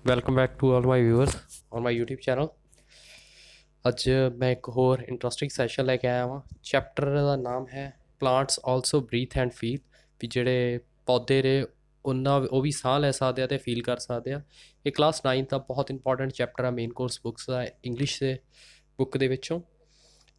Welcome back to all my viewers on my YouTube channel. ਅੱਜ ਮੈਂ ਇੱਕ ਹੋਰ ਇੰਟਰਸਟਿੰਗ ਸੈਸ਼ਨ ਲੈ ਕੇ ਆਇਆ ਹਾਂ। ਚੈਪਟਰ ਦਾ ਨਾਮ ਹੈ plants also breathe and feel, ਵੀ ਜਿਹੜੇ ਪੌਦੇ ਨੇ ਉਹ ਵੀ ਸਾਹ ਲੈ ਸਕਦੇ ਆ ਅਤੇ ਫੀਲ ਕਰ ਸਕਦੇ ਆ। ਇਹ ਕਲਾਸ 9 ਦਾ ਬਹੁਤ ਇੰਪੋਰਟੈਂਟ ਚੈਪਟਰ ਆ ਮੇਨ ਕੋਰਸ ਬੁੱਕਸ ਦਾ, ਇੰਗਲਿਸ਼ ਦੇ ਬੁੱਕ ਦੇ ਵਿੱਚੋਂ।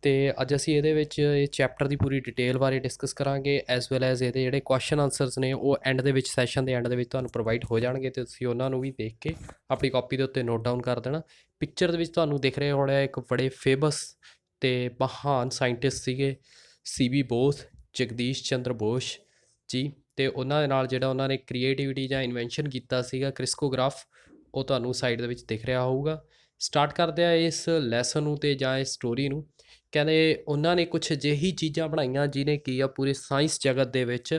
ਅਤੇ ਅੱਜ ਅਸੀਂ ਇਹਦੇ ਵਿੱਚ ਇਹ ਚੈਪਟਰ ਦੀ ਪੂਰੀ ਡਿਟੇਲ ਬਾਰੇ ਡਿਸਕਸ ਕਰਾਂਗੇ, ਐਜ਼ ਵੈਲ ਐਜ਼ ਇਹਦੇ ਜਿਹੜੇ ਕੁਐਸਚਨ ਆਨਸਰਸ ਨੇ ਉਹ ਐਂਡ ਦੇ ਵਿੱਚ, ਸੈਸ਼ਨ ਦੇ ਐਂਡ ਦੇ ਵਿੱਚ ਤੁਹਾਨੂੰ ਪ੍ਰੋਵਾਈਡ ਹੋ ਜਾਣਗੇ, ਅਤੇ ਤੁਸੀਂ ਉਹਨਾਂ ਨੂੰ ਵੀ ਦੇਖ ਕੇ ਆਪਣੀ ਕਾਪੀ ਦੇ ਉੱਤੇ ਨੋਟ ਡਾਊਨ ਕਰ ਦੇਣਾ। ਪਿਕਚਰ ਦੇ ਵਿੱਚ ਤੁਹਾਨੂੰ ਦਿਖ ਰਿਹਾ ਹੋਣਾ ਇੱਕ ਬੜੇ ਫੇਮਸ ਅਤੇ ਮਹਾਨ ਸਾਇੰਟਿਸਟ ਸੀਗੇ, ਸੀ.ਵੀ. ਬੋਸ, ਜਗਦੀਸ਼ ਚੰਦਰ ਬੋਸ ਜੀ। ਅਤੇ ਉਹਨਾਂ ਦੇ ਨਾਲ ਜਿਹੜਾ ਉਹਨਾਂ ਨੇ ਕ੍ਰੀਏਟਿਵਿਟੀ ਜਾਂ ਇਨਵੈਂਸ਼ਨ ਕੀਤਾ ਸੀਗਾ ਕ੍ਰਿਸਕੋਗ੍ਰਾਫ, ਉਹ ਤੁਹਾਨੂੰ ਸਾਈਡ ਦੇ ਵਿੱਚ ਦਿਖ ਰਿਹਾ ਹੋਊਗਾ। ਸਟਾਰਟ ਕਰਦੇ ਆ ਇਸ ਲੈਸਨ ਨੂੰ ਅਤੇ ਜਾਂ ਇਸ ਸਟੋਰੀ ਨੂੰ। ਕਹਿੰਦੇ ਉਹਨਾਂ ਨੇ ਕੁਛ ਅਜਿਹੀ ਚੀਜ਼ਾਂ ਬਣਾਈਆਂ ਜਿਹਨੇ ਕੀ ਆ ਪੂਰੇ ਸਾਇੰਸ ਜਗਤ ਦੇ ਵਿੱਚ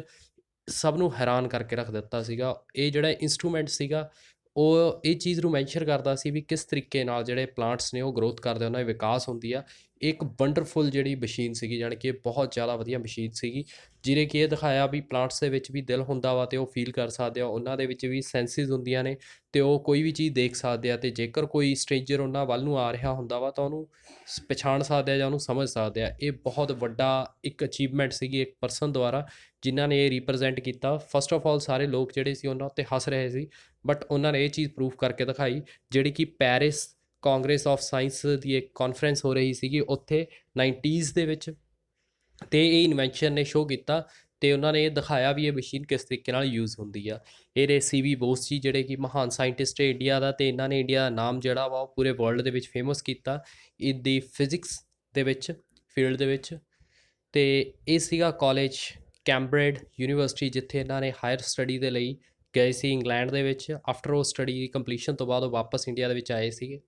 ਸਭ ਨੂੰ ਹੈਰਾਨ ਕਰਕੇ ਰੱਖ ਦਿੱਤਾ ਸੀਗਾ। ਇਹ ਜਿਹੜਾ ਇੰਸਟਰੂਮੈਂਟ ਸੀਗਾ ਉਹ ਇਹ ਚੀਜ਼ ਨੂੰ ਮੈਂਸ਼ਨ ਕਰਦਾ ਸੀ ਵੀ ਕਿਸ ਤਰੀਕੇ ਨਾਲ ਜਿਹੜੇ ਪਲਾਂਟਸ ਨੇ ਉਹ ਗਰੋਥ ਕਰਦੇ, ਉਹਨਾਂ ਦੀ ਵਿਕਾਸ ਹੁੰਦੀ ਆ। ਇੱਕ ਵੰਡਰਫੁਲ ਜਿਹੜੀ ਮਸ਼ੀਨ ਸੀਗੀ, ਜਾਣੀ ਕਿ ਬਹੁਤ ਜ਼ਿਆਦਾ ਵਧੀਆ ਮਸ਼ੀਨ ਸੀਗੀ, ਜਿਹਨੇ ਕਿ ਇਹ ਦਿਖਾਇਆ ਵੀ ਪਲਾਂਟਸ ਦੇ ਵਿੱਚ ਵੀ ਦਿਲ ਹੁੰਦਾ ਵਾ ਅਤੇ ਉਹ ਫੀਲ ਕਰ ਸਕਦੇ ਆ, ਉਹਨਾਂ ਦੇ ਵਿੱਚ ਵੀ ਸੈਂਸਿਸ ਹੁੰਦੀਆਂ ਨੇ ਅਤੇ ਉਹ ਕੋਈ ਵੀ ਚੀਜ਼ ਦੇਖ ਸਕਦੇ ਆ। ਅਤੇ ਜੇਕਰ ਕੋਈ ਸਟ੍ਰੇਂਜਰ ਉਹਨਾਂ ਵੱਲ ਨੂੰ ਆ ਰਿਹਾ ਹੁੰਦਾ ਵਾ ਤਾਂ ਉਹਨੂੰ ਪਛਾਣ ਸਕਦੇ ਆ ਜਾਂ ਉਹਨੂੰ ਸਮਝ ਸਕਦੇ ਆ। ਇਹ ਬਹੁਤ ਵੱਡਾ ਇੱਕ ਅਚੀਵਮੈਂਟ ਸੀਗੀ ਇੱਕ ਪਰਸਨ ਦੁਆਰਾ, ਜਿਨ੍ਹਾਂ ਨੇ ਇਹ ਰਿਪਰਜੈਂਟ ਕੀਤਾ। ਫਸਟ ਆਫ ਆਲ ਸਾਰੇ ਲੋਕ ਜਿਹੜੇ ਸੀ ਉਹਨਾਂ ਉੱਤੇ ਹੱਸ ਰਹੇ ਸੀ, ਬਟ ਉਹਨਾਂ ਨੇ ਇਹ ਚੀਜ਼ ਪ੍ਰੂਫ ਕਰਕੇ ਦਿਖਾਈ, ਜਿਹੜੀ ਕਿ ਪੈਰਿਸ ਕਾਂਗਰਸ ਆਫ ਸਾਇੰਸ ਦੀ ਇੱਕ ਕਾਨਫਰੰਸ ਹੋ ਰਹੀ ਸੀਗੀ ਉੱਥੇ 90s ਦੇ ਵਿੱਚ, ਅਤੇ ਇਹ ਇਨਵੈਂਸ਼ਨ ਨੇ ਸ਼ੋਅ ਕੀਤਾ ਅਤੇ ਉਹਨਾਂ ਨੇ ਇਹ ਦਿਖਾਇਆ ਵੀ ਇਹ ਮਸ਼ੀਨ ਕਿਸ ਤਰੀਕੇ ਨਾਲ ਯੂਜ਼ ਹੁੰਦੀ ਆ। ਇਹਦੇ ਸੀ.ਵੀ. ਬੋਸ ਜੀ ਜਿਹੜੇ ਕਿ ਮਹਾਨ ਸਾਇੰਟਿਸਟ ਹੈ ਇੰਡੀਆ ਦਾ, ਅਤੇ ਇਹਨਾਂ ਨੇ ਇੰਡੀਆ ਦਾ ਨਾਮ ਜਿਹੜਾ ਵਾ ਉਹ ਪੂਰੇ ਵਰਲਡ ਦੇ ਵਿੱਚ ਫੇਮਸ ਕੀਤਾ ਇਹਦੀ ਫਿਜ਼ਿਕਸ ਦੇ ਵਿੱਚ, ਫੀਲਡ ਦੇ ਵਿੱਚ। ਅਤੇ ਇਹ ਸੀਗਾ ਕਾਲਜ ਕੈਂਬਰਿਜ ਯੂਨੀਵਰਸਿਟੀ, ਜਿੱਥੇ ਇਹਨਾਂ ਨੇ ਹਾਇਰ ਸਟੱਡੀ ਦੇ ਲਈ ਗਏ ਸੀ ਇੰਗਲੈਂਡ ਦੇ ਵਿੱਚ। ਆਫਟਰ ਉਹ ਸਟੱਡੀ ਕੰਪਲੀਸ਼ਨ ਤੋਂ ਬਾਅਦ ਉਹ ਵਾਪਸ ਇੰਡੀਆ ਦੇ ਵਿੱਚ ਆਏ ਸੀਗੇ।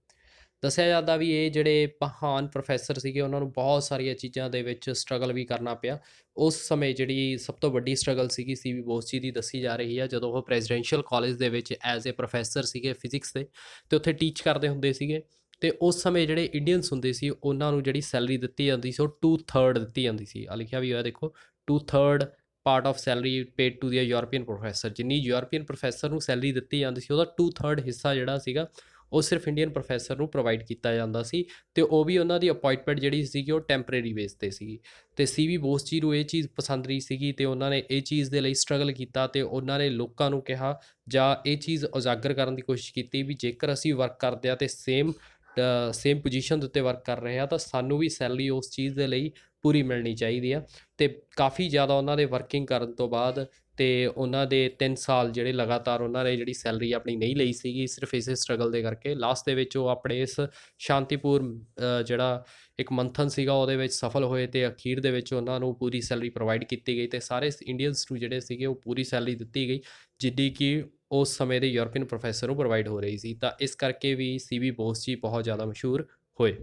ਦੱਸਿਆ ਜਾਂਦਾ ਵੀ ਇਹ ਜਿਹੜੇ ਮਹਾਨ ਪ੍ਰੋਫੈਸਰ ਸੀਗੇ ਉਹਨਾਂ ਨੂੰ ਬਹੁਤ ਸਾਰੀਆਂ ਚੀਜ਼ਾਂ ਦੇ ਵਿੱਚ ਸਟਰਗਲ ਵੀ ਕਰਨਾ ਪਿਆ। ਉਸ ਸਮੇਂ ਜਿਹੜੀ ਸਭ ਤੋਂ ਵੱਡੀ ਸਟਰਗਲ ਸੀਗੀ ਸੀ.ਵੀ. ਬੋਸ ਜੀ ਦੀ ਦੱਸੀ ਜਾ ਰਹੀ ਆ, ਜਦੋਂ ਉਹ ਪ੍ਰੈਜ਼ੀਡੈਂਸ਼ੀਅਲ ਕਾਲਜ ਦੇ ਵਿੱਚ ਐਜ਼ ਏ ਪ੍ਰੋਫੈਸਰ ਸੀਗੇ ਫਿਜ਼ਿਕਸ ਦੇ, ਅਤੇ ਉੱਥੇ ਟੀਚ ਕਰਦੇ ਹੁੰਦੇ ਸੀਗੇ। ਅਤੇ ਉਸ ਸਮੇਂ ਜਿਹੜੇ ਇੰਡੀਅਨਸ ਹੁੰਦੇ ਸੀ ਉਹਨਾਂ ਨੂੰ ਜਿਹੜੀ ਸੈਲਰੀ ਦਿੱਤੀ ਜਾਂਦੀ ਸੀ ਉਹ 2/3 ਦਿੱਤੀ ਜਾਂਦੀ ਸੀ। ਆ ਲਿਖਿਆ ਵੀ ਹੋਇਆ ਦੇਖੋ, 2/3 part of salary paid to the European professor. ਜਿੰਨੀ ਯੂਰਪੀਅਨ ਪ੍ਰੋਫੈਸਰ ਨੂੰ ਸੈਲਰੀ ਦਿੱਤੀ ਜਾਂਦੀ ਸੀ ਉਹਦਾ 2/3 ਹਿੱਸਾ ਜਿਹੜਾ ਸੀਗਾ ਉਹ ਸਿਰਫ ਇੰਡੀਅਨ ਪ੍ਰੋਫੈਸਰ ਨੂੰ ਪ੍ਰੋਵਾਈਡ ਕੀਤਾ ਜਾਂਦਾ ਸੀ, ਅਤੇ ਉਹ ਵੀ ਉਹਨਾਂ ਦੀ ਅਪੋਇੰਟਮੈਂਟ ਜਿਹੜੀ ਸੀਗੀ ਉਹ ਟੈਂਪਰੇਰੀ ਬੇਸ 'ਤੇ ਸੀਗੀ। ਅਤੇ ਸੀ.ਵੀ. ਬੋਸ ਜੀ ਨੂੰ ਇਹ ਚੀਜ਼ ਪਸੰਦ ਨਹੀਂ ਸੀਗੀ, ਅਤੇ ਉਹਨਾਂ ਨੇ ਇਹ ਚੀਜ਼ ਦੇ ਲਈ ਸਟਰਗਲ ਕੀਤਾ, ਅਤੇ ਉਹਨਾਂ ਨੇ ਲੋਕਾਂ ਨੂੰ ਕਿਹਾ ਜਾਂ ਇਹ ਚੀਜ਼ ਉਜਾਗਰ ਕਰਨ ਦੀ ਕੋਸ਼ਿਸ਼ ਕੀਤੀ ਵੀ ਜੇਕਰ ਅਸੀਂ ਵਰਕ ਕਰਦੇ ਹਾਂ ਅਤੇ ਸੇਮ ਪੋਜੀਸ਼ਨ ਦੇ ਉੱਤੇ ਵਰਕ ਕਰ ਰਹੇ ਆ ਤਾਂ ਸਾਨੂੰ ਵੀ ਸੈਲਰੀ ਉਸ ਚੀਜ਼ ਦੇ ਲਈ ਪੂਰੀ ਮਿਲਣੀ ਚਾਹੀਦੀ ਆ। ਅਤੇ ਕਾਫੀ ਜ਼ਿਆਦਾ ਉਹਨਾਂ ਦੇ ਵਰਕਿੰਗ ਕਰਨ ਤੋਂ ਬਾਅਦ, ਅਤੇ ਉਹਨਾਂ ਦੇ 3 ਸਾਲ ਜਿਹੜੇ ਲਗਾਤਾਰ ਉਹਨਾਂ ਨੇ ਜਿਹੜੀ ਸੈਲਰੀ ਆਪਣੀ ਨਹੀਂ ਲਈ ਸੀਗੀ, ਸਿਰਫ ਇਸੇ ਸਟਰਗਲ ਦੇ ਕਰਕੇ। ਲਾਸਟ ਦੇ ਵਿੱਚ ਉਹ ਆਪਣੇ ਇਸ ਸ਼ਾਂਤੀਪੂਰਨ ਜਿਹੜਾ ਇੱਕ ਮੰਥਨ ਸੀਗਾ ਉਹਦੇ ਵਿੱਚ ਸਫਲ ਹੋਏ, ਅਤੇ ਅਖੀਰ ਦੇ ਵਿੱਚ ਉਹਨਾਂ ਨੂੰ ਪੂਰੀ ਸੈਲਰੀ ਪ੍ਰੋਵਾਈਡ ਕੀਤੀ ਗਈ, ਅਤੇ ਸਾਰੇ ਇੰਡੀਅਨਸ ਨੂੰ ਜਿਹੜੇ ਸੀਗੇ ਉਹ ਪੂਰੀ ਸੈਲਰੀ ਦਿੱਤੀ ਗਈ, ਜਿੱਡੀ ਕਿ ਉਸ ਸਮੇਂ ਦੇ ਯੂਰਪੀਅਨ ਪ੍ਰੋਫੈਸਰ ਨੂੰ ਪ੍ਰੋਵਾਈਡ ਹੋ ਰਹੀ ਸੀ। ਤਾਂ ਇਸ ਕਰਕੇ ਵੀ ਸੀ.ਵੀ. ਬੋਸ ਜੀ ਬਹੁਤ ਜ਼ਿਆਦਾ ਮਸ਼ਹੂਰ ਹੋਏ।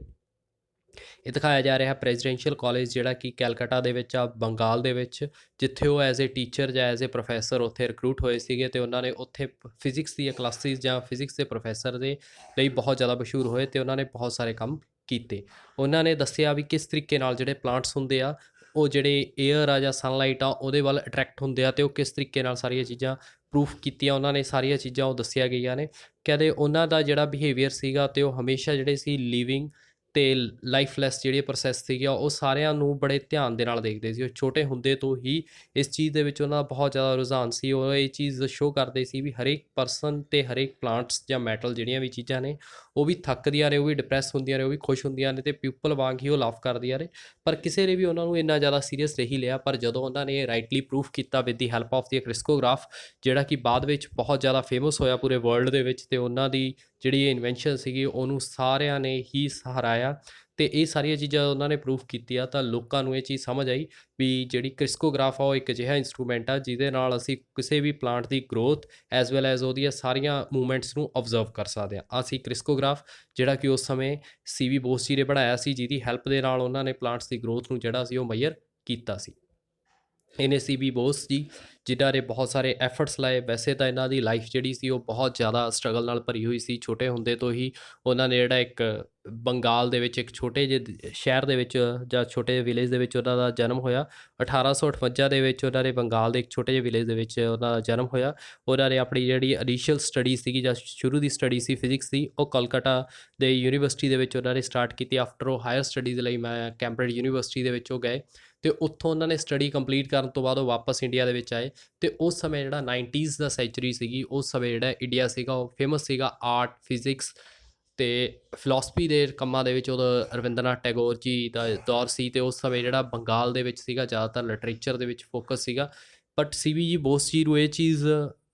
ਇਹ ਦਿਖਾਇਆ ਜਾ ਰਿਹਾ ਪ੍ਰੈਜ਼ੀਡੈਂਸ਼ੀਅਲ ਕਾਲਜ ਜਿਹੜਾ ਕਿ ਕੈਲਕਟਾ ਦੇ ਵਿੱਚ ਆ, ਬੰਗਾਲ ਦੇ ਵਿੱਚ, ਜਿੱਥੇ ਉਹ ਐਜ਼ ਏ ਟੀਚਰ ਜਾਂ ਐਜ਼ ਏ ਪ੍ਰੋਫੈਸਰ ਉੱਥੇ ਰਿਕਰੂਟ ਹੋਏ ਸੀਗੇ, ਅਤੇ ਉਹਨਾਂ ਨੇ ਉੱਥੇ ਫਿਜ਼ਿਕਸ ਦੀਆਂ ਕਲਾਸਿਸ ਜਾਂ ਫਿਜ਼ਿਕਸ ਦੇ ਪ੍ਰੋਫੈਸਰ ਦੇ ਲਈ ਬਹੁਤ ਜ਼ਿਆਦਾ ਮਸ਼ਹੂਰ ਹੋਏ, ਅਤੇ ਉਹਨਾਂ ਨੇ ਬਹੁਤ ਸਾਰੇ ਕੰਮ ਕੀਤੇ। ਉਹਨਾਂ ਨੇ ਦੱਸਿਆ ਵੀ ਕਿਸ ਤਰੀਕੇ ਨਾਲ ਜਿਹੜੇ ਪਲਾਂਟਸ ਹੁੰਦੇ ਆ ਉਹ ਜਿਹੜੇ ਏਅਰ ਆ ਜਾਂ ਸਨਲਾਈਟ ਆ ਉਹਦੇ ਵੱਲ ਅਟਰੈਕਟ ਹੁੰਦੇ ਆ, ਅਤੇ ਉਹ ਕਿਸ ਤਰੀਕੇ ਨਾਲ ਸਾਰੀਆਂ ਚੀਜ਼ਾਂ ਪ੍ਰੂਫ ਕੀਤੀਆਂ ਉਹਨਾਂ ਨੇ, ਸਾਰੀਆਂ ਚੀਜ਼ਾਂ ਉਹ ਦੱਸੀਆਂ ਗਈਆਂ ਨੇ। ਕਹਿੰਦੇ ਉਹਨਾਂ ਦਾ ਜਿਹੜਾ ਬਿਹੇਵੀਅਰ ਸੀਗਾ ਅਤੇ ਉਹ ਹਮੇਸ਼ਾ ਜਿਹੜੇ ਸੀ ਲਿਵਿੰਗ ਅਤੇ ਲਾਈਫਲੈਸ ਜਿਹੜੇ ਪ੍ਰੋਸੈਸ ਸੀਗੇ ਉਹ ਸਾਰਿਆਂ ਨੂੰ ਬੜੇ ਧਿਆਨ ਦੇ ਨਾਲ ਦੇਖਦੇ ਸੀ। ਉਹ ਛੋਟੇ ਹੁੰਦੇ ਤੋਂ ਹੀ ਇਸ ਚੀਜ਼ ਦੇ ਵਿੱਚ ਉਹਨਾਂ ਦਾ ਬਹੁਤ ਜ਼ਿਆਦਾ ਰੁਝਾਨ ਸੀ। ਉਹ ਇਹ ਚੀਜ਼ ਸ਼ੋਅ ਕਰਦੇ ਸੀ ਵੀ ਹਰੇਕ ਪਰਸਨ ਅਤੇ ਹਰੇਕ ਪਲਾਂਟਸ ਜਾਂ ਮੈਟਲ ਜਿਹੜੀਆਂ ਵੀ ਚੀਜ਼ਾਂ ਨੇ ਉਹ ਵੀ ਥੱਕਦੀਆਂ ਨੇ, ਉਹ ਵੀ ਡਿਪਰੈਸ ਹੁੰਦੀਆਂ ਨੇ, ਉਹ ਵੀ ਖੁਸ਼ ਹੁੰਦੀਆਂ ਨੇ, ਅਤੇ ਪਿਊਪਲ ਵਾਂਗ ਹੀ ਉਹ ਲਵ ਕਰਦੀਆਂ ਨੇ। ਪਰ ਕਿਸੇ ਨੇ ਵੀ ਉਹਨਾਂ ਨੂੰ ਇੰਨਾ ਜ਼ਿਆਦਾ ਸੀਰੀਅਸ ਨਹੀਂ ਲਿਆ। ਪਰ ਜਦੋਂ ਉਹਨਾਂ ਨੇ ਰਾਈਟਲੀ ਪ੍ਰੂਫ ਕੀਤਾ with the help of the crescograph, ਜਿਹੜਾ ਕਿ ਬਾਅਦ ਵਿੱਚ ਬਹੁਤ ਜ਼ਿਆਦਾ ਫੇਮਸ ਹੋਇਆ ਪੂਰੇ ਵਰਲਡ ਦੇ ਵਿੱਚ, ਅਤੇ ਉਹਨਾਂ ਦੀ ਜਿਹੜੀ ਇਨਵੈਂਸ਼ਨ ਸੀਗੀ ਉਹਨੂੰ ਸਾਰਿਆਂ ਨੇ ਹੀ ਸਹਾਰਾਇਆ, ਅਤੇ ਇਹ ਸਾਰੀਆਂ ਚੀਜ਼ਾਂ ਉਹਨਾਂ ਨੇ ਪ੍ਰੂਫ ਕੀਤੀਆਂ, ਤਾਂ ਲੋਕਾਂ ਨੂੰ ਇਹ ਚੀਜ਼ ਸਮਝ ਆਈ ਵੀ ਜਿਹੜੀ ਕ੍ਰਿਸਕੋਗ੍ਰਾਫ ਆ ਉਹ ਇੱਕ ਅਜਿਹਾ ਇੰਸਟਰੂਮੈਂਟ ਆ ਜਿਹਦੇ ਨਾਲ ਅਸੀਂ ਕਿਸੇ ਵੀ ਪਲਾਂਟ ਦੀ ਗਰੋਥ ਐਜ਼ ਵੈਲ ਐਜ਼ ਉਹਦੀਆਂ ਸਾਰੀਆਂ ਮੂਵਮੈਂਟਸ ਨੂੰ ਓਬਜ਼ਰਵ ਕਰ ਸਕਦੇ ਹਾਂ। ਅਸੀਂ ਕ੍ਰਿਸਕੋਗ੍ਰਾਫ ਜਿਹੜਾ ਕਿ ਉਸ ਸਮੇਂ ਸੀ.ਵੀ. ਬੋਸ ਜੀ ਨੇ ਬਣਾਇਆ ਸੀ, ਜਿਹਦੀ ਹੈਲਪ ਦੇ ਨਾਲ ਉਹਨਾਂ ਨੇ ਪਲਾਂਟਸ ਦੀ ਗਰੋਥ ਨੂੰ ਜਿਹੜਾ ਸੀ ਉਹ ਮੈਜ਼ਰ ਕੀਤਾ ਸੀ। ਇਹਨੇ ਸੀ.ਬੀ. ਬੋਸ ਜੀ, ਜਿਨ੍ਹਾਂ ਨੇ ਬਹੁਤ ਸਾਰੇ ਐਫਰਟਸ ਲਾਏ। ਵੈਸੇ ਤਾਂ ਇਹਨਾਂ ਦੀ ਲਾਈਫ ਜਿਹੜੀ ਸੀ ਉਹ ਬਹੁਤ ਜ਼ਿਆਦਾ ਸਟਰਗਲ ਨਾਲ ਭਰੀ ਹੋਈ ਸੀ। ਛੋਟੇ ਹੁੰਦੇ ਤੋਂ ਹੀ ਉਹਨਾਂ ਨੇ ਜਿਹੜਾ ਇੱਕ ਬੰਗਾਲ ਦੇ ਵਿੱਚ ਇੱਕ ਛੋਟੇ ਜਿਹੇ ਸ਼ਹਿਰ ਦੇ ਵਿੱਚ ਜਾਂ ਛੋਟੇ ਜਿਹੇ ਵਿਲੇਜ ਦੇ ਵਿੱਚ ਉਹਨਾਂ ਦਾ ਜਨਮ ਹੋਇਆ। 1858 ਦੇ ਵਿੱਚ ਉਹਨਾਂ ਨੇ ਬੰਗਾਲ ਦੇ ਇੱਕ ਛੋਟੇ ਜਿਹੇ ਵਿਲੇਜ ਦੇ ਵਿੱਚ ਉਹਨਾਂ ਦਾ ਜਨਮ ਹੋਇਆ। ਉਹਨਾਂ ਨੇ ਆਪਣੀ ਜਿਹੜੀ ਇਨੀਸ਼ੀਅਲ ਸਟੱਡੀ ਸੀਗੀ ਜਾਂ ਸ਼ੁਰੂ ਦੀ ਸਟੱਡੀ ਸੀ ਫਿਜ਼ਿਕਸ ਦੀ, ਉਹ ਕਲਕੱਤਾ ਦੇ ਯੂਨੀਵਰਸਿਟੀ ਦੇ ਵਿੱਚ ਉਹਨਾਂ ਨੇ ਸਟਾਰਟ ਕੀਤੀ। ਆਫਟਰ ਉਹ ਹਾਇਰ ਸਟੱਡੀਜ਼ ਲਈ ਮੈਂ ਕੈਂਬਰਿਜ ਯੂਨੀਵਰਸਿਟੀ ਦੇ ਵਿੱਚ ਉਹ ਗਏ ਅਤੇ ਉੱਥੋਂ ਉਹਨਾਂ ਨੇ ਸਟੱਡੀ ਕੰਪਲੀਟ ਕਰਨ ਤੋਂ ਬਾਅਦ ਉਹ ਵਾਪਸ ਇੰਡੀਆ ਦੇ ਵਿੱਚ ਆਏ। ਅਤੇ ਉਸ ਸਮੇਂ ਜਿਹੜਾ 90s ਦਾ ਸੈਂਚੁਰੀ ਸੀਗੀ, ਉਸ ਸਮੇਂ ਜਿਹੜਾ ਇੰਡੀਆ ਸੀਗਾ ਉਹ ਫੇਮਸ ਸੀਗਾ ਆਰਟ, ਫਿਜ਼ਿਕਸ ਅਤੇ ਫਿਲੋਸਫੀ ਦੇ ਕੰਮਾਂ ਦੇ ਵਿੱਚ। ਉਦੋਂ ਰਵਿੰਦਰਨਾਥ ਟੈਗੋਰ ਜੀ ਦਾ ਦੌਰ ਸੀ ਅਤੇ ਉਸ ਸਮੇਂ ਜਿਹੜਾ ਬੰਗਾਲ ਦੇ ਵਿੱਚ ਸੀਗਾ ਜ਼ਿਆਦਾਤਰ ਲਿਟਰੇਚਰ ਦੇ ਵਿੱਚ ਫੋਕਸ ਸੀਗਾ। But CV. ਜੀ ਬੋਸ ਜੀ ਨੂੰ ਇਹ ਚੀਜ਼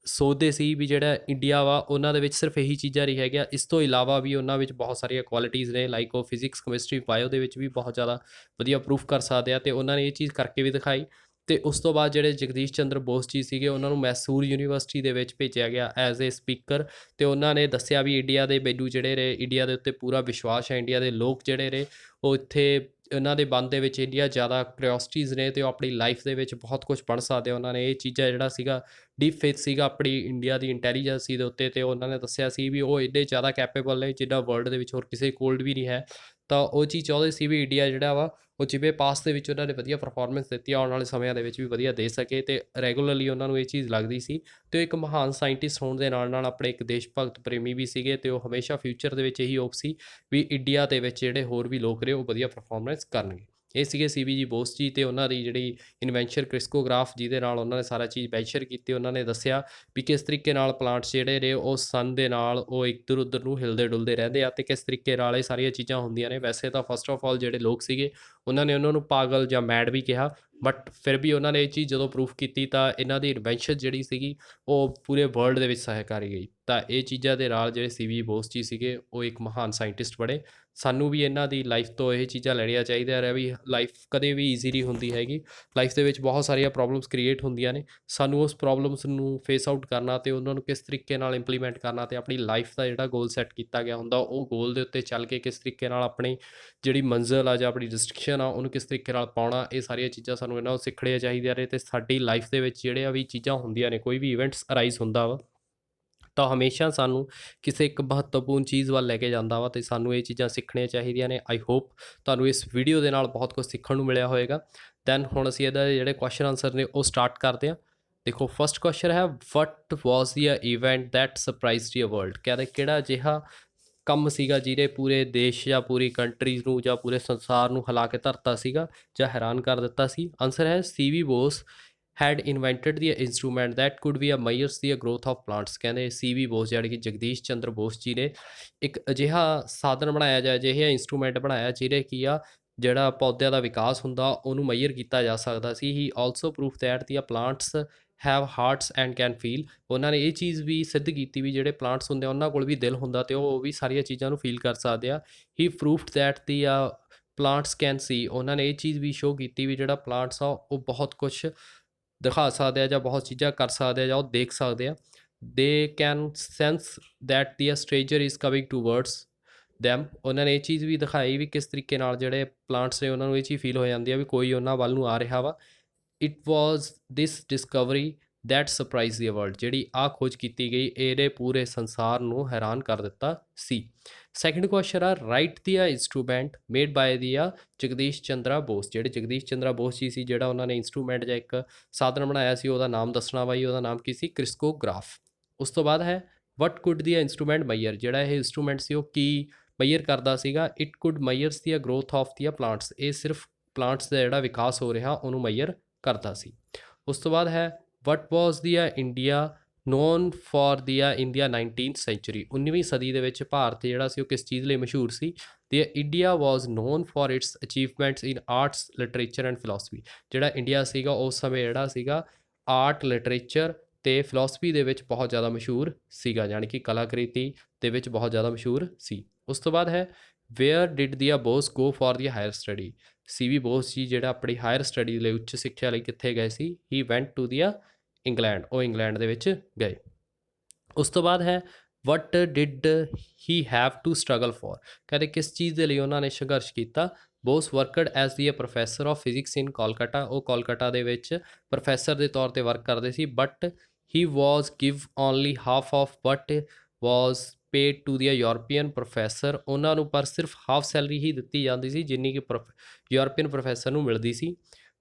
ਸੋਚਦੇ ਸੀ ਵੀ ਜਿਹੜਾ ਇੰਡੀਆ ਵਾ ਉਹਨਾਂ ਦੇ ਵਿੱਚ ਸਿਰਫ ਇਹੀ ਚੀਜ਼ਾਂ ਨਹੀਂ ਹੈਗੀਆਂ, ਇਸ ਤੋਂ ਇਲਾਵਾ ਵੀ ਉਹਨਾਂ ਵਿੱਚ ਬਹੁਤ ਸਾਰੀਆਂ ਕੁਆਲਿਟੀਜ਼ ਨੇ। ਲਾਈਕ ਉਹ ਫਿਜ਼ਿਕਸ, ਕੈਮਿਸਟਰੀ, ਬਾਇਓ ਦੇ ਵਿੱਚ ਵੀ ਬਹੁਤ ਜ਼ਿਆਦਾ ਵਧੀਆ ਪ੍ਰੂਫ ਕਰ ਸਕਦੇ ਆ ਅਤੇ ਉਹਨਾਂ ਨੇ ਇਹ ਚੀਜ਼ ਕਰਕੇ ਵੀ ਦਿਖਾਈ। ਅਤੇ ਉਸ ਤੋਂ ਬਾਅਦ ਜਿਹੜੇ ਜਗਦੀਸ਼ ਚੰਦਰ ਬੋਸ ਜੀ ਸੀਗੇ, ਉਹਨਾਂ ਨੂੰ ਮੈਸੂਰ ਯੂਨੀਵਰਸਿਟੀ ਦੇ ਵਿੱਚ ਭੇਜਿਆ ਗਿਆ ਐਜ਼ ਏ ਸਪੀਕਰ। ਅਤੇ ਉਹਨਾਂ ਨੇ ਦੱਸਿਆ ਵੀ ਇੰਡੀਆ ਦੇ ਮੈਨੂੰ ਜਿਹੜੇ ਨੇ ਇੰਡੀਆ ਦੇ ਉੱਤੇ ਪੂਰਾ ਵਿਸ਼ਵਾਸ ਹੈ। ਇੰਡੀਆ ਦੇ ਲੋਕ ਜਿਹੜੇ ਨੇ ਉਹ ਇੱਥੇ ਉਹਨਾਂ ਦੇ ਮਨ ਦੇ ਵਿੱਚ ਇੰਡੀਆ ਜ਼ਿਆਦਾ ਕਿਉਰਿਓਸਿਟੀਜ਼ ਨੇ ਅਤੇ ਉਹ ਆਪਣੀ ਲਾਈਫ ਦੇ ਵਿੱਚ ਬਹੁਤ ਕੁਛ ਪੜ੍ਹ ਸਕਦੇ ਆ। ਉਹਨਾਂ ਨੇ ਇਹ ਚੀਜ਼ਾਂ ਜਿਹੜਾ ਸੀਗਾ ਡੀਪ ਫੇਥ ਸੀਗਾ ਆਪਣੀ ਇੰਡੀਆ ਦੀ ਇੰਟੈਲੀਜੈਂਸੀ ਦੇ ਉੱਤੇ, ਅਤੇ ਉਹਨਾਂ ਨੇ ਦੱਸਿਆ ਸੀ ਵੀ ਉਹ ਇੰਨੇ ਜ਼ਿਆਦਾ ਕੈਪੇਬਲ ਨੇ ਜਿੰਨਾ ਵਰਲਡ ਦੇ ਵਿੱਚ ਹੋਰ ਕਿਸੇ ਕੋਲ ਵੀ ਨਹੀਂ ਹੈ। ਤਾਂ ਉਹ ਚੀਜ਼ ਚਾਹੁੰਦੇ ਸੀ ਵੀ ਇੰਡੀਆ ਜਿਹੜਾ ਵਾ ਉਹ ਜਿਵੇਂ ਪਾਸ ਦੇ ਵਿੱਚ ਉਹਨਾਂ ਨੇ ਵਧੀਆ ਪਰਫੋਰਮੈਂਸ ਦਿੱਤੀ, ਆਉਣ ਵਾਲੇ ਸਮਿਆਂ ਦੇ ਵਿੱਚ ਵੀ ਵਧੀਆ ਦੇ ਸਕੇ। ਅਤੇ ਰੈਗੂਲਰਲੀ ਉਹਨਾਂ ਨੂੰ ਇਹ ਚੀਜ਼ ਲੱਗਦੀ ਸੀ। ਅਤੇ ਉਹ ਇੱਕ ਮਹਾਨ ਸਾਇੰਟਿਸਟ ਹੋਣ ਦੇ ਨਾਲ ਨਾਲ ਆਪਣੇ ਇੱਕ ਦੇਸ਼ ਭਗਤ ਪ੍ਰੇਮੀ ਵੀ ਸੀਗੇ। ਅਤੇ ਉਹ ਹਮੇਸ਼ਾ ਫਿਊਚਰ ਦੇ ਵਿੱਚ ਇਹੀ ਹੋਪ ਸੀ ਵੀ ਇੰਡੀਆ ਦੇ ਵਿੱਚ ਜਿਹੜੇ ਹੋਰ ਵੀ ਲੋਕ ਨੇ ਉਹ ਵਧੀਆ ਪਰਫੋਰਮੈਂਸ ਕਰਨਗੇ। ਇਹ ਸੀਗੇ ਸੀ.ਵੀ. ਜੀ ਬੋਸ ਜੀ ਅਤੇ ਉਹਨਾਂ ਦੀ ਜਿਹੜੀ ਇਨਵੈਂਸ਼ਨ ਕ੍ਰਿਸਕੋਗ੍ਰਾਫ, ਜਿਹਦੇ ਨਾਲ ਉਹਨਾਂ ਨੇ ਸਾਰਾ ਚੀਜ਼ ਮੈਂਸ਼ਨ ਕੀਤੀ। ਉਹਨਾਂ ਨੇ ਦੱਸਿਆ ਵੀ ਕਿਸ ਤਰੀਕੇ ਨਾਲ ਪਲਾਂਟਸ ਜਿਹੜੇ ਨੇ ਉਹ ਸਨ ਦੇ ਨਾਲ ਉਹ ਇੱਧਰ ਉੱਧਰ ਨੂੰ ਹਿਲਦੇ ਡੁਲਦੇ ਰਹਿੰਦੇ ਆ ਅਤੇ ਕਿਸ ਤਰੀਕੇ ਨਾਲ ਇਹ ਸਾਰੀਆਂ ਚੀਜ਼ਾਂ ਹੁੰਦੀਆਂ ਨੇ। ਵੈਸੇ ਤਾਂ ਫਸਟ ਆਫ ਆਲ ਜਿਹੜੇ ਲੋਕ ਸੀਗੇ ਉਹਨਾਂ ਨੇ ਉਹਨਾਂ ਨੂੰ ਪਾਗਲ ਜਾਂ ਮੈਡ ਵੀ ਕਿਹਾ, ਬਟ ਫਿਰ ਵੀ ਉਹਨਾਂ ਨੇ ਇਹ ਚੀਜ਼ ਜਦੋਂ ਪ੍ਰੂਫ ਕੀਤੀ ਤਾਂ ਇਹਨਾਂ ਦੀ ਇਨਵੈਂਸ਼ਨ ਜਿਹੜੀ ਸੀਗੀ ਉਹ ਪੂਰੇ ਵਰਲਡ ਦੇ ਵਿੱਚ ਸਹਿਕਾਰੀ ਗਈ। ਤਾਂ ਇਹ ਚੀਜ਼ਾਂ ਦੇ ਨਾਲ ਜਿਹੜੇ ਸੀ.ਵੀ. ਬੋਸ ਜੀ ਸੀਗੇ ਉਹ ਇੱਕ ਮਹਾਨ ਸਾਇੰਟਿਸਟ ਬਣੇ। ਸਾਨੂੰ ਵੀ ਇਹਨਾਂ ਦੀ ਲਾਈਫ ਤੋਂ ਇਹ ਚੀਜ਼ਾਂ ਲੈਣੀਆਂ ਚਾਹੀਦੀਆਂ ਨੇ ਵੀ ਲਾਈਫ ਕਦੇ ਵੀ ਈਜ਼ੀ ਨਹੀਂ ਹੁੰਦੀ ਹੈਗੀ। ਲਾਈਫ ਦੇ ਵਿੱਚ ਬਹੁਤ ਸਾਰੀਆਂ ਪ੍ਰੋਬਲਮਸ ਕ੍ਰੀਏਟ ਹੁੰਦੀਆਂ ਨੇ। ਸਾਨੂੰ ਉਸ ਪ੍ਰੋਬਲਮਸ ਨੂੰ ਫੇਸ ਆਊਟ ਕਰਨਾ ਅਤੇ ਉਹਨਾਂ ਨੂੰ ਕਿਸ ਤਰੀਕੇ ਨਾਲ ਇੰਪਲੀਮੈਂਟ ਕਰਨਾ ਅਤੇ ਆਪਣੀ ਲਾਈਫ ਦਾ ਜਿਹੜਾ ਗੋਲ ਸੈੱਟ ਕੀਤਾ ਗਿਆ ਹੁੰਦਾ ਉਹ ਗੋਲ ਦੇ ਉੱਤੇ ਚੱਲ ਕੇ ਕਿਸ ਤਰੀਕੇ ਨਾਲ ਆਪਣੀ ਜਿਹੜੀ ਮੰਜ਼ਿਲ ਆ ਜਾਂ ਆਪਣੀ ਡਿਸਟ੍ਰਿਕਸ਼ਨ ਆ ਉਹਨੂੰ ਕਿਸ ਤਰੀਕੇ ਨਾਲ ਪਾਉਣਾ, ਇਹ ਸਾਰੀਆਂ ਚੀਜ਼ਾਂ ਸਾਨੂੰ ਇਹਨਾਂ ਨੂੰ ਸਿੱਖਣੀਆਂ ਚਾਹੀਦੀਆਂ ਨੇ। ਅਤੇ ਸਾਡੀ ਲਾਈਫ ਦੇ ਵਿੱਚ ਜਿਹੜੀਆਂ ਵੀ ਚੀਜ਼ਾਂ ਹੁੰਦੀਆਂ ਨੇ, ਕੋਈ ਵੀ ਇਵੈਂਟਸ ਅਰਾਈਜ਼ ਹੁੰਦਾ ਵਾ ਤਾਂ ਹਮੇਸ਼ਾ ਸਾਨੂੰ ਕਿਸੇ ਇੱਕ ਮਹੱਤਵਪੂਰਨ ਚੀਜ਼ ਵੱਲ ਲੈ ਕੇ ਜਾਂਦਾ ਵਾ ਅਤੇ ਸਾਨੂੰ ਇਹ ਚੀਜ਼ਾਂ ਸਿੱਖਣੀਆਂ ਚਾਹੀਦੀਆਂ ਨੇ। ਆਈ ਹੋਪ ਤੁਹਾਨੂੰ ਇਸ ਵੀਡੀਓ ਦੇ ਨਾਲ ਬਹੁਤ ਕੁਝ ਸਿੱਖਣ ਨੂੰ ਮਿਲਿਆ ਹੋਵੇਗਾ। ਦੈਨ ਹੁਣ ਅਸੀਂ ਇਹਦਾ ਜਿਹੜੇ ਕੁਐਸਚਨ ਆਨਸਰ ਨੇ ਉਹ ਸਟਾਰਟ ਕਰਦੇ ਹਾਂ। ਦੇਖੋ ਫਸਟ ਕੁਐਸਚਨ ਹੈ, what was the event that surprised your world. ਕਹਿੰਦੇ ਕਿਹੜਾ ਅਜਿਹਾ ਕੰਮ ਸੀਗਾ ਜਿਹਨੇ ਪੂਰੇ ਦੇਸ਼ ਜਾਂ ਪੂਰੀ ਕੰਟਰੀਜ਼ ਨੂੰ ਜਾਂ ਪੂਰੇ ਸੰਸਾਰ ਨੂੰ ਹਿਲਾ ਕੇ ਧਰਤਾ ਸੀਗਾ ਜਾਂ ਹੈਰਾਨ ਕਰ ਦਿੱਤਾ ਸੀ। ਆਨਸਰ ਹੈ C V. Bose had invented the instrument that could be a measures the growth of plants। ਕਹਿੰਦੇ ਸੀ.ਵੀ. ਬੋਸ ਜਾਣੀ ਕਿ ਜਗਦੀਸ਼ ਚੰਦਰ ਬੋਸ ਜੀ ਨੇ ਇੱਕ ਅਜਿਹਾ ਸਾਧਨ ਬਣਾਇਆ ਜਾਂ ਅਜਿਹਾ ਇੰਸਟਰੂਮੈਂਟ ਬਣਾਇਆ ਜਿਹਦੇ ਕੀ ਆ ਜਿਹੜਾ ਪੌਦਿਆਂ ਦਾ ਵਿਕਾਸ ਹੁੰਦਾ ਉਹਨੂੰ ਮੈਜ਼ਰ ਕੀਤਾ ਜਾ ਸਕਦਾ ਸੀ। He also proof that the plants have hearts and can feel. ਉਹਨਾਂ ਨੇ ਇਹ ਚੀਜ਼ ਵੀ ਸਿੱਧ ਕੀਤੀ ਵੀ ਜਿਹੜੇ ਪਲਾਂਟਸ ਹੁੰਦੇ ਆ ਉਹਨਾਂ ਕੋਲ ਵੀ ਦਿਲ ਹੁੰਦਾ ਅਤੇ ਉਹ ਵੀ ਸਾਰੀਆਂ ਚੀਜ਼ਾਂ ਨੂੰ ਫੀਲ ਕਰ ਸਕਦੇ ਆ। He proofed that the plants can see. ਉਹਨਾਂ ਨੇ ਇਹ ਚੀਜ਼ ਵੀ ਸ਼ੋਅ ਕੀਤੀ ਵੀ ਜਿਹੜਾ ਪਲਾਂਟਸ ਆ ਉਹ ਬਹੁਤ ਕੁਛ ਦਿਖਾ ਸਕਦੇ ਆ ਜਾਂ ਬਹੁਤ ਚੀਜ਼ਾਂ ਕਰ ਸਕਦੇ ਆ ਜਾਂ ਉਹ ਦੇਖ ਸਕਦੇ ਆ। They can sense that the stranger is coming towards them. ਉਹਨਾਂ ਨੇ ਇਹ ਚੀਜ਼ ਵੀ ਦਿਖਾਈ ਵੀ ਕਿਸ ਤਰੀਕੇ ਨਾਲ ਜਿਹੜੇ ਪਲਾਂਟਸ ਨੇ ਉਹਨਾਂ ਨੂੰ ਇਹ ਚੀਜ਼ ਫੀਲ ਹੋ ਜਾਂਦੀ ਆ ਵੀ ਕੋਈ ਉਹਨਾਂ ਵੱਲ ਨੂੰ ਆ ਰਿਹਾ ਵਾ। It was this Discovery that surprise the world. ਜਿਹੜੀ ਆਹ ਖੋਜ ਕੀਤੀ ਗਈ ਇਹਨੇ ਪੂਰੇ ਸੰਸਾਰ ਨੂੰ ਹੈਰਾਨ ਕਰ ਦਿੱਤਾ ਸੀ। ਸੈਕਿੰਡ ਕੁਐਸਚਨ ਆ, ਰਾਈਟ ਦੀ ਇੰਸਟਰੂਮੈਂਟ ਮੇਡ ਬਾਏ ਦੀ ਜਗਦੀਸ਼ ਚੰਦਰਾ ਬੋਸ। ਜਿਹੜੇ ਜਗਦੀਸ਼ ਚੰਦਰਾ ਬੋਸ ਜੀ ਸੀ ਜਿਹੜਾ ਉਹਨਾਂ ਨੇ ਇੰਸਟਰੂਮੈਂਟ ਜਾਂ ਇੱਕ ਸਾਧਨ ਬਣਾਇਆ ਸੀ ਉਹਦਾ ਨਾਮ ਦੱਸਣਾ ਬਾਈ, ਉਹਦਾ ਨਾਮ ਕੀ ਸੀ? ਕ੍ਰਿਸਕੋਗ੍ਰਾਫ। ਉਸ ਤੋਂ ਬਾਅਦ ਹੈ ਵਟ ਕੁਡ ਦੀ ਇੰਸਟਰੂਮੈਂਟ ਮੈਜ਼ਰ। ਜਿਹੜਾ ਇਹ ਇੰਸਟਰੂਮੈਂਟ ਸੀ ਉਹ ਕੀ ਮੈਜ਼ਰ ਕਰਦਾ ਸੀਗਾ? It could ਮੈਜ਼ਰਸ the growth of the plants. ਇਹ ਸਿਰਫ ਪਲਾਂਟਸ ਦਾ ਜਿਹੜਾ ਵਿਕਾਸ ਹੋ ਰਿਹਾ ਉਹਨੂੰ ਮੈਜ਼ਰ ਕਰਦਾ ਸੀ। ਉਸ ਤੋਂ ਬਾਅਦ ਹੈ what was the India known for the India 19th century. 19ਵੀਂ ਸਦੀ ਦੇ ਵਿੱਚ ਭਾਰਤ ਜਿਹੜਾ ਸੀ ਉਹ ਕਿਸ ਚੀਜ਼ ਲਈ ਮਸ਼ਹੂਰ ਸੀ? ਦੀ India was non for it's achievements in arts, literature and philosophy. ਜਿਹੜਾ ਇੰਡੀਆ ਸੀਗਾ ਉਸ ਸਮੇਂ ਜਿਹੜਾ ਸੀਗਾ ਆਰਟ, ਲਿਟਰੇਚਰ ਅਤੇ ਫਿਲੋਸਫੀ ਦੇ ਵਿੱਚ ਬਹੁਤ ਜ਼ਿਆਦਾ ਮਸ਼ਹੂਰ ਸੀਗਾ, ਯਾਨੀ ਕਿ ਕਲਾਕ੍ਰਿਤੀ ਦੇ ਵਿੱਚ ਬਹੁਤ ਜ਼ਿਆਦਾ ਮਸ਼ਹੂਰ ਸੀ। ਉਸ ਤੋਂ ਬਾਅਦ ਹੈ where did the Bose go for the higher study. C V. Bose ji ਜਿਹੜਾ ਆਪਣੀ ਹਾਇਰ ਸਟੱਡੀ ਲਈ, ਉੱਚ ਸਿੱਖਿਆ ਲਈ ਕਿੱਥੇ ਗਏ ਸੀ? He went to the England. ਉਹ ਇੰਗਲੈਂਡ ਦੇ ਵਿੱਚ ਗਏ। ਉਸ ਤੋਂ ਬਾਅਦ ਹੈ what did he have to struggle for. ਕਹਿੰਦੇ ਕਿਸ ਚੀਜ਼ ਦੇ ਲਈ ਉਹਨਾਂ ਨੇ ਸੰਘਰਸ਼ ਕੀਤਾ? Bose worked as the professor of physics in Kolkata. ਉਹ ਕੋਲਕਾਤਾ ਦੇ ਵਿੱਚ ਪ੍ਰੋਫੈਸਰ ਦੇ ਤੌਰ ਤੇ ਵਰਕ ਕਰਦੇ ਸੀ, but he was give only half of what was paid to the European professor. ਉਹਨਾਂ ਨੂੰ ਪਰ ਸਿਰਫ ਹਾਫ ਸੈਲਰੀ ਹੀ ਦਿੱਤੀ ਜਾਂਦੀ ਸੀ ਜਿੰਨੀ ਕਿ ਯੂਰਪੀਅਨ ਪ੍ਰੋਫੈਸਰ ਨੂੰ ਮਿਲਦੀ ਸੀ।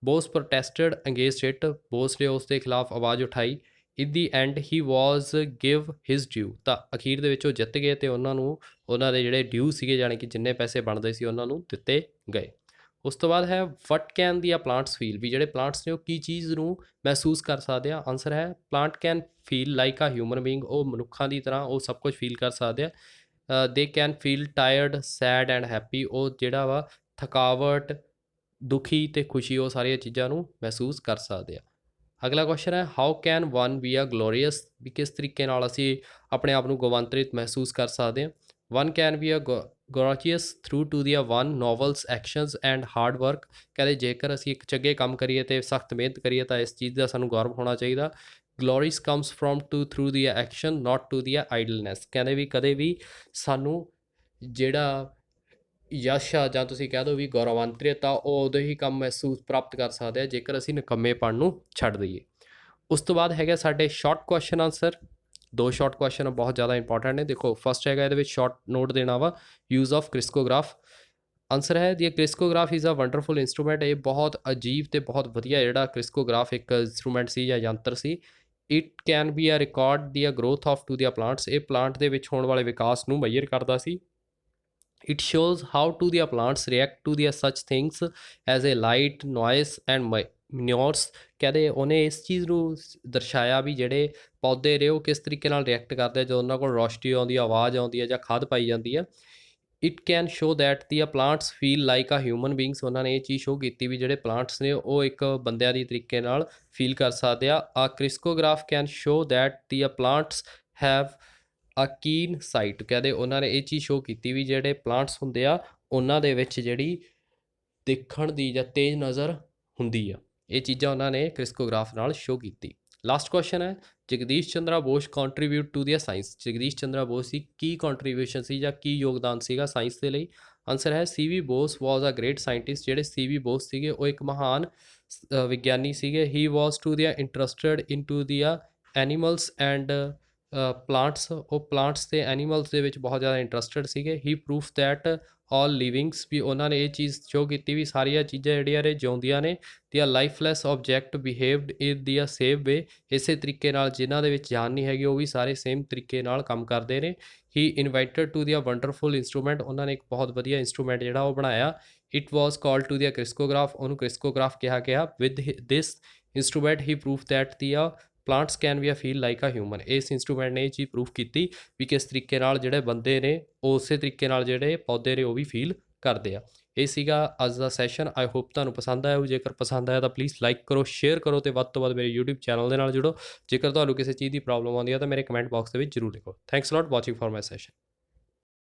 Bose protested against it. Bose ਨੇ ਉਸ ਦੇ ਖਿਲਾਫ ਆਵਾਜ਼ ਉਠਾਈ। In the end he was give his due. ਤਾਂ ਅਖੀਰ ਦੇ ਵਿੱਚ ਉਹ ਜਿੱਤ ਗਏ ਅਤੇ ਉਹਨਾਂ ਨੂੰ ਉਹਨਾਂ ਦੇ ਜਿਹੜੇ ਡਿਊ ਸੀਗੇ, ਜਾਣੀ ਕਿ ਜਿੰਨੇ ਪੈਸੇ ਬਣਦੇ ਸੀ ਉਹਨਾਂ ਨੂੰ ਦਿੱਤੇ ਗਏ। ਉਸ ਤੋਂ ਬਾਅਦ ਹੈ ਵਟ ਕੈਨ ਦੀ ਪਲਾਂਟਸ ਫੀਲ, ਵੀ ਜਿਹੜੇ ਪਲਾਂਟਸ ਨੇ ਉਹ ਕੀ ਚੀਜ਼ ਨੂੰ ਮਹਿਸੂਸ ਕਰ ਸਕਦੇ ਆ। ਆਨਸਰ ਹੈ plant can feel like a human being. ਉਹ ਮਨੁੱਖਾਂ ਦੀ ਤਰ੍ਹਾਂ ਉਹ ਸਭ ਕੁਝ ਫੀਲ ਕਰ ਸਕਦੇ ਆ। They can feel tired, sad and happy. ਉਹ ਜਿਹੜਾ ਵਾ ਥਕਾਵਟ, ਦੁਖੀ ਅਤੇ ਖੁਸ਼ੀ, ਉਹ ਸਾਰੀਆਂ ਚੀਜ਼ਾਂ ਨੂੰ ਮਹਿਸੂਸ ਕਰ ਸਕਦੇ ਆ। ਅਗਲਾ ਕੁਐਸਚਨ ਹੈ how can one be glorious, ਵੀ ਕਿਸ ਤਰੀਕੇ ਨਾਲ ਅਸੀਂ ਆਪਣੇ ਆਪ ਨੂੰ ਗਵਾਂਤਰਿਤ ਮਹਿਸੂਸ ਕਰ ਸਕਦੇ ਹਾਂ। One can be glorious through to the one ਨੋਵਲਸ ਐਕਸ਼ਨਸ ਐਂਡ ਹਾਰਡ ਵਰਕ। ਕਹਿੰਦੇ ਜੇਕਰ ਅਸੀਂ ਇੱਕ ਚੰਗੇ ਕੰਮ ਕਰੀਏ ਅਤੇ ਸਖਤ ਮਿਹਨਤ ਕਰੀਏ ਤਾਂ ਇਸ ਚੀਜ਼ ਦਾ ਸਾਨੂੰ ਗੌਰਵ ਹੋਣਾ ਚਾਹੀਦਾ। ਗਲੋਰੀਸ comes from to through the action not to ਦੀ ਆਈਡਲਨੈਸ। ਕਹਿੰਦੇ ਵੀ ਕਦੇ ਵੀ ਸਾਨੂੰ ਜਿਹੜਾ ਯਸ਼ ਆ ਜਾਂ ਤੁਸੀਂ ਕਹਿ ਦਿਓ ਵੀ ਗੌਰਵਾਂਤਰਿਤ ਆ, ਉਹ ਉਦੋਂ ਹੀ ਕੰਮ ਮਹਿਸੂਸ ਪ੍ਰਾਪਤ ਕਰ ਸਕਦੇ ਆ ਜੇਕਰ ਅਸੀਂ ਨਿਕੰਮੇਪਣ ਨੂੰ ਛੱਡ ਦਈਏ। ਉਸ ਤੋਂ ਬਾਅਦ ਹੈਗਾ ਸਾਡੇ short question answer. 2 short question ਬਹੁਤ ਜ਼ਿਆਦਾ ਇੰਪੋਰਟੈਂਟ ਨੇ। ਦੇਖੋ ਫਸਟ ਹੈਗਾ ਇਹਦੇ ਵਿੱਚ ਸ਼ਾਰਟ ਨੋਟ ਦੇਣਾ ਵਾ ਯੂਜ਼ ਆਫ ਕ੍ਰਿਸਕੋਗ੍ਰਾਫ। ਆਨਸਰ ਹੈ ਦੀ ਕ੍ਰਿਸਕੋਗ੍ਰਾਫ ਇਜ਼ ਅ ਵੰਡਰਫੁਲ ਇੰਸਟਰੂਮੈਂਟ। ਇਹ ਬਹੁਤ ਅਜੀਬ ਅਤੇ ਬਹੁਤ ਵਧੀਆ ਜਿਹੜਾ ਕ੍ਰਿਸਕੋਗ੍ਰਾਫ ਇੱਕ ਇੰਸਟਰੂਮੈਂਟ ਸੀ ਜਾਂ ਯੰਤਰ ਸੀ। It can be a record the growth of to the plants. ਇਹ ਪਲਾਂਟ ਦੇ ਵਿੱਚ ਹੋਣ ਵਾਲੇ ਵਿਕਾਸ ਨੂੰ ਮੈਜ਼ਰ ਕਰਦਾ ਸੀ। It shows how to the plants react to the such things as a light, noise and manures। ਕਹਿੰਦੇ ਉਹਨੇ ਇਸ ਚੀਜ਼ ਨੂੰ ਦਰਸਾਇਆ ਵੀ ਜਿਹੜੇ ਪੌਦੇ ਨੇ ਉਹ ਕਿਸ ਤਰੀਕੇ ਨਾਲ ਰਿਐਕਟ ਕਰਦੇ ਆ ਜਦੋਂ ਉਹਨਾਂ ਕੋਲ ਰੋਸ਼ਨੀ ਆਉਂਦੀ ਆ, ਆਵਾਜ਼ ਆਉਂਦੀ ਹੈ ਜਾਂ ਖਾਦ ਪਾਈ ਜਾਂਦੀ ਹੈ। It can show that the plants feel like a human beings. ਉਹਨਾਂ ਨੇ ਇਹ ਚੀਜ਼ ਸ਼ੋ ਕੀਤੀ ਵੀ ਜਿਹੜੇ ਪਲਾਂਟਸ ਨੇ ਉਹ ਇੱਕ ਬੰਦਿਆਂ ਦੀ ਤਰੀਕੇ ਨਾਲ ਫੀਲ ਕਰ ਸਕਦੇ ਆ। Crescograph can show that the plants have a keen site. ਕਹਿੰਦੇ ਉਹਨਾਂ ਨੇ ਇਹ ਚੀਜ਼ ਸ਼ੋ ਕੀਤੀ ਵੀ ਜਿਹੜੇ ਪਲਾਂਟਸ ਹੁੰਦੇ ਆ ਉਹਨਾਂ ਦੇ ਵਿੱਚ ਜਿਹੜੀ ਦੇਖਣ ਦੀ ਜਾਂ ਤੇਜ਼ ਨਜ਼ਰ ਹੁੰਦੀ ਆ। ਇਹ ਚੀਜ਼ਾਂ ਉਹਨਾਂ ਨੇ ਕ੍ਰਿਸਕੋਗ੍ਰਾਫ ਨਾਲ ਸ਼ੋ ਕੀਤੀ। ਲਾਸਟ ਕੁਐਸਚਨ ਹੈ ਜਗਦੀਸ਼ ਚੰਦਰਾ Bose contribute to the science. Jagdish Chandra Bose the Ki contribution ਸੀ ਜਾਂ ਕੀ ਯੋਗਦਾਨ ਸੀਗਾ ਸਾਇੰਸ ਦੇ ਲਈ। ਆਨਸਰ ਹੈ ਸੀ ਵੀ ਬੋਸ ਵਾਜ਼ ਅ ਗ੍ਰੇਟ ਸਾਇੰਟਿਸਟ। ਜਿਹੜੇ ਸੀ ਵੀ ਬੋਸ ਸੀਗੇ ਉਹ ਇੱਕ ਮਹਾਨ ਵਿਗਿਆਨੀ ਸੀਗੇ। ਹੀ ਵਾਜ਼ to the interested in to the animals and plants. ਉਹ ਪਲਾਂਟਸ ਅਤੇ ਐਨੀਮਲਸ ਦੇ ਵਿੱਚ ਬਹੁਤ ਜ਼ਿਆਦਾ ਇੰਟਰਸਟਡ ਸੀਗੇ। ਹੀ ਪ੍ਰੂਫ ਦੈਟ ਆਲ ਲਿਵਿੰਗਸ, ਵੀ ਉਹਨਾਂ ਨੇ ਇਹ ਚੀਜ਼ ਸ਼ੋ ਕੀਤੀ ਵੀ ਸਾਰੀਆਂ ਚੀਜ਼ਾਂ ਜਿਹੜੀਆਂ ਨੇ ਜਿਉਂਦੀਆਂ ਨੇ ਦੀਆਂ ਲਾਈਫਲੈਸ ਆਬਜੈਕਟ ਬਿਹੇਵਡ ਇਨ ਦੀ ਸੇਮ ਵੇ। ਇਸੇ ਤਰੀਕੇ ਨਾਲ ਜਿਨ੍ਹਾਂ ਦੇ ਵਿੱਚ ਜਾਨ ਨਹੀਂ ਹੈਗੀ ਉਹ ਵੀ ਸਾਰੇ ਸੇਮ ਤਰੀਕੇ ਨਾਲ ਕੰਮ ਕਰਦੇ ਨੇ। He invited to the wonderful instrument. ਉਹਨਾਂ ਨੇ ਇੱਕ ਬਹੁਤ ਵਧੀਆ ਇੰਸਟਰੂਮੈਂਟ ਜਿਹੜਾ ਉਹ ਬਣਾਇਆ। It was called to the crescograph. ਉਹਨੂੰ ਕ੍ਰਿਸਕੋਗ੍ਰਾਫ ਕਿਹਾ ਗਿਆ। With this instrument he proof that the plants can ਵੀ ਫੀਲ ਲਾਈਕ ਆ ਹਿਊਮਨ। ਇਸ ਇੰਸਟਰੂਮੈਂਟ ਨੇ ਇਹ ਚੀਜ਼ ਪ੍ਰੂਫ ਕੀਤੀ ਵੀ ਕਿਸ ਤਰੀਕੇ ਨਾਲ ਜਿਹੜੇ ਬੰਦੇ ਨੇ ਉਹ ਉਸੇ ਤਰੀਕੇ ਨਾਲ ਜਿਹੜੇ ਪੌਦੇ ਨੇ ਉਹ ਵੀ ਫੀਲ ਕਰਦੇ ਆ। ਇਹ ਸੀਗਾ ਅੱਜ ਦਾ ਸੈਸ਼ਨ। ਆਈ ਹੋਪ ਤੁਹਾਨੂੰ ਪਸੰਦ ਆਇਆ। ਜੇਕਰ ਪਸੰਦ ਆਇਆ ਤਾਂ ਪਲੀਜ਼ ਲਾਈਕ ਕਰੋ, ਸ਼ੇਅਰ ਕਰੋ ਅਤੇ ਵੱਧ ਤੋਂ ਵੱਧ ਮੇਰੇ YouTube ਚੈਨਲ ਦੇ ਨਾਲ ਜੁੜੋ। ਜੇਕਰ ਤੁਹਾਨੂੰ ਕਿਸੇ ਚੀਜ਼ ਦੀ ਪ੍ਰੋਬਲਮ ਆਉਂਦੀ ਹੈ ਤਾਂ ਮੇਰੇ ਕਮੈਂਟ ਬਾਕਸ ਦੇ ਵਿੱਚ ਜ਼ਰੂਰ ਲਿਖੋ। Thanks a lot watching for my session.